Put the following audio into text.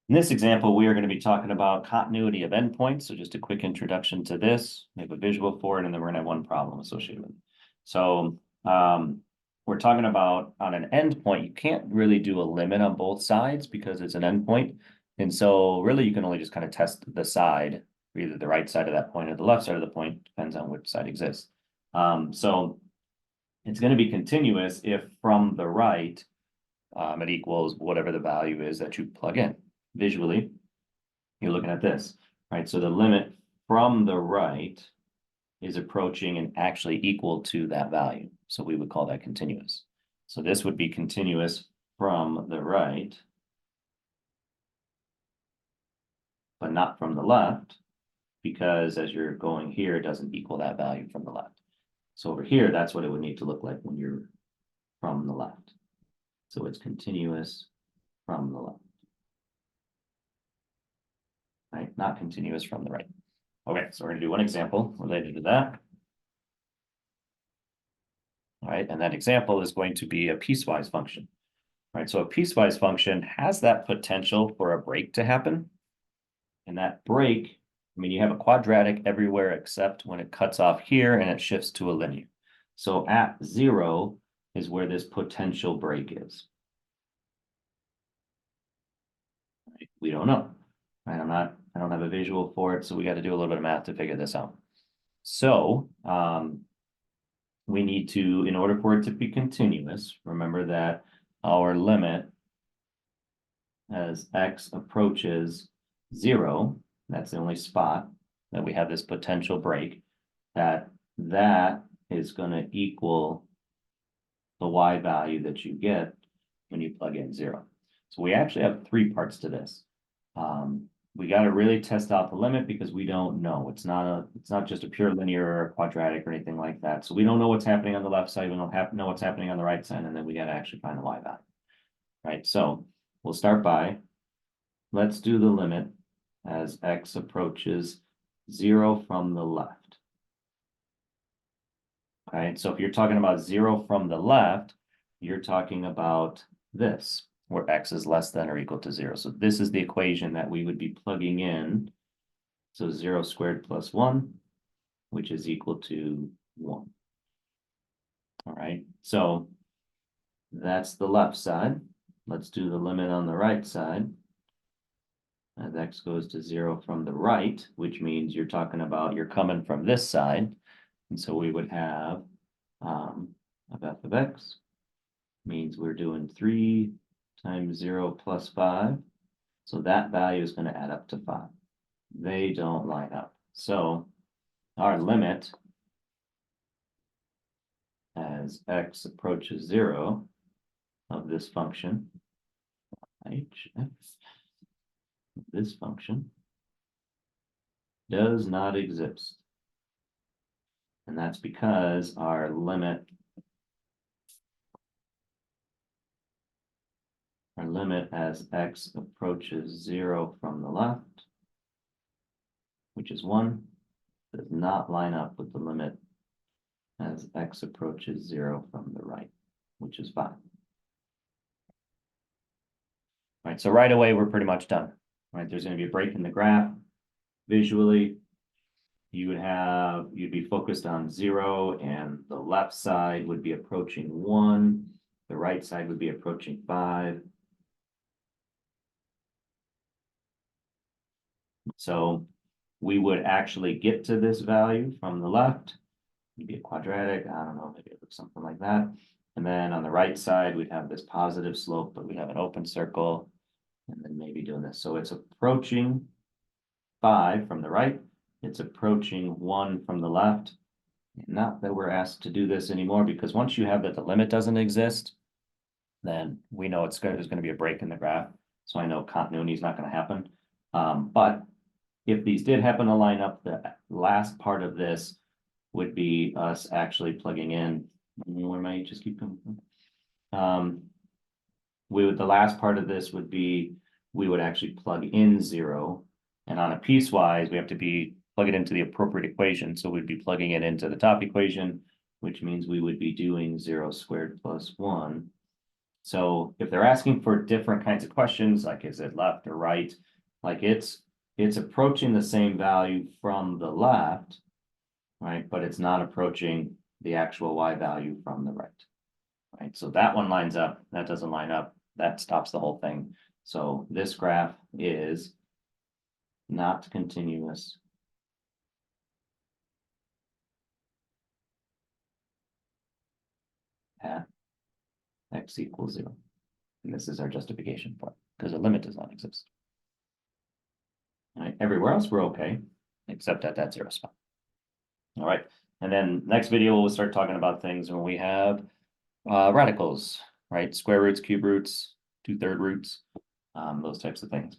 In this example, we are going to be talking about continuity of endpoints. So just a quick introduction to this. We have a visual for it, and then we're going to have one problem associated with it. So we're talking about on an endpoint, you can't really do a limit on both sides because it's an endpoint. And so really you can only just kind of test the side, either the right side of that point or the left side of the point, depends on which side exists. So it's going to be continuous if from the right, it equals whatever the value is that you plug in. Visually, you're looking at this, right? So the limit from the right is approaching and actually equal to that value. So we would call that continuous. So this would be continuous from the right, but not from the left, because as you're going here, it doesn't equal that value from the left. So over here, that's what it would need to look like when you're from the left. So it's continuous from the left. Right? Not continuous from the right. Okay, so we're going to do one example related to that. All right, and that example is going to be a piecewise function. All right, so a piecewise function has that potential for a break to happen. And that break, I mean, you have a quadratic everywhere except when it cuts off here and it shifts to a linear. So at 0 is where this potential break is. Right? We don't know. Right? I don't have a visual for it, so we got to do a little bit of math to figure this out. So we need to, in order for it to be continuous, remember that our limit as x approaches 0, that's the only spot that we have this potential break, that is going to equal the y value that you get when you plug in 0. So we actually have 3 parts to this. We got to really test out the limit because we don't know. It's not just a pure linear or quadratic or anything like that. So we don't know what's happening on the left side. We don't know what's happening on the right side, and then we got to actually find the y value. Right. So we'll start by, let's do the limit as x approaches 0 from the left. Okay. So if you're talking about 0 from the left, you're talking about this, where x is less than or equal to 0. So this is the equation that we would be plugging in. So 0 squared plus 1, which is equal to 1. All right, so that's the left side. Let's do the limit on the right side. As x goes to 0 from the right, which means you're talking about you're coming from this side. And so we would have of f of x means we're doing 3 times 0 plus 5. So that value is going to add up to 5. They don't line up. So our limit as x approaches 0 of this function, hx, this function, does not exist. And that's because our limit as x approaches 0 from the left, which is 1, does not line up with the limit as x approaches 0 from the right, which is 5. All right, so right away, we're pretty much done. All right, there's going to be a break in the graph. Visually, you'd be focused on 0, and the left side would be approaching 1. The right side would be approaching 5. So we would actually get to this value from the left. Maybe a quadratic, I don't know, maybe it looks something like that. And then on the right side, we'd have this positive slope, but we have an open circle, and then maybe doing this. So it's approaching 5 from the right. It's approaching 1 from the left. Not that we're asked to do this anymore, because once you have that the limit doesn't exist, then we know there's going to be a break in the graph. So I know continuity is not going to happen. But if these did happen to line up, the last part of this would be us actually plugging in. Where might just keep coming from? The last part of this would be we would actually plug in 0, and on a piecewise we have to plug it into the appropriate equation. So we'd be plugging it into the top equation, which means we would be doing 0 squared plus 1, So if they're asking for different kinds of questions, like is it left or right, like it's approaching the same value from the left, right? But it's not approaching the actual y value from the right. Right, so that one lines up, that doesn't line up, that stops the whole thing. So this graph is not continuous at x equals 0. And this is our justification for it, because a limit does not exist. All right, everywhere else we're okay, except at that 0 spot. All right, and then next video we'll start talking about things when we have radicals, right? Square roots, cube roots, 2/3 roots, those types of things.